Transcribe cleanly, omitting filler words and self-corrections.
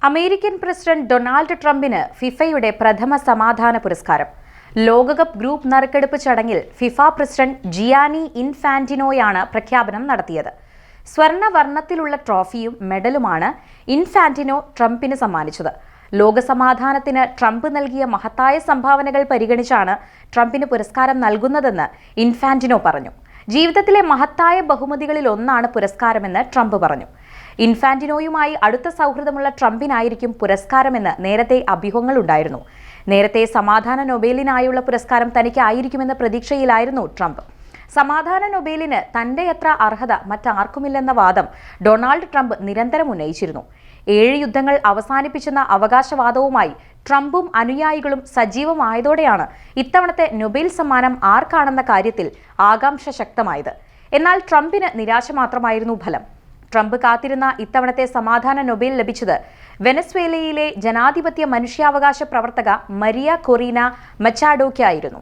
American president Donald ട്രംപിന് ഫിഫയുടെ പ്രഥമ സമാധാന പുരസ്കാരം. ലോകകപ്പ് ഗ്രൂപ്പ് നറുക്കെടുപ്പ് ചടങ്ങിൽ ഫിഫ പ്രസിഡന്റ് ജിയാനി ഇൻഫാന്റിനോയാണ് പ്രഖ്യാപനം നടത്തിയത്. സ്വർണ്ണവർണ്ണത്തിലുള്ള ട്രോഫിയും മെഡലുമാണ് ഇൻഫാന്റിനോ ട്രംപിന് സമ്മാനിച്ചത്. ലോകസമാധാനത്തിന് ട്രംപ് നൽകിയ മഹത്തായ സംഭാവനകൾ പരിഗണിച്ചാണ് ട്രംപിന് പുരസ്കാരം നൽകുന്നതെന്ന് ഇൻഫാന്റിനോ പറഞ്ഞു. ജീവിതത്തിലെ മഹത്തായ ബഹുമതികളിൽ ഒന്നാണ് പുരസ്കാരമെന്ന് ട്രംപ് പറഞ്ഞു. ഇൻഫാന്റിനോയുമായി അടുത്ത സൗഹൃദമുള്ള ട്രംപിനായിരിക്കും പുരസ്കാരമെന്ന് നേരത്തെ അഭ്യൂഹങ്ങളുണ്ടായിരുന്നു. നേരത്തെ സമാധാന നൊബേലിനായുള്ള പുരസ്കാരം തനിക്കായിരിക്കുമെന്ന പ്രതീക്ഷയിലായിരുന്നു ട്രംപ്. സമാധാന നൊബേലിന് തന്റെയത്ര അർഹത മറ്റാർക്കുമില്ലെന്ന വാദം ഡൊണാൾഡ് ട്രംപ് നിരന്തരം ഉന്നയിച്ചിരുന്നു. 7 യുദ്ധങ്ങൾ അവസാനിപ്പിച്ചെന്ന അവകാശവാദവുമായി ട്രംപും അനുയായികളും സജീവമായതോടെയാണ് ഇത്തവണത്തെ നൊബേൽ സമ്മാനം ആർക്കാണെന്ന കാര്യത്തിൽ ആകാംക്ഷ ശക്തമായത്. എന്നാൽ ട്രംപിന് നിരാശ മാത്രമായിരുന്നു ഫലം. ട്രംപ് കാത്തിരുന്ന ഇത്തവണത്തെ സമാധാന നൊബേൽ ലഭിച്ചത് വെനസ്വേലയിലെ ജനാധിപത്യ മനുഷ്യാവകാശ പ്രവർത്തക മരിയ കൊറീന മച്ചാഡോയ്ക്കായിരുന്നു.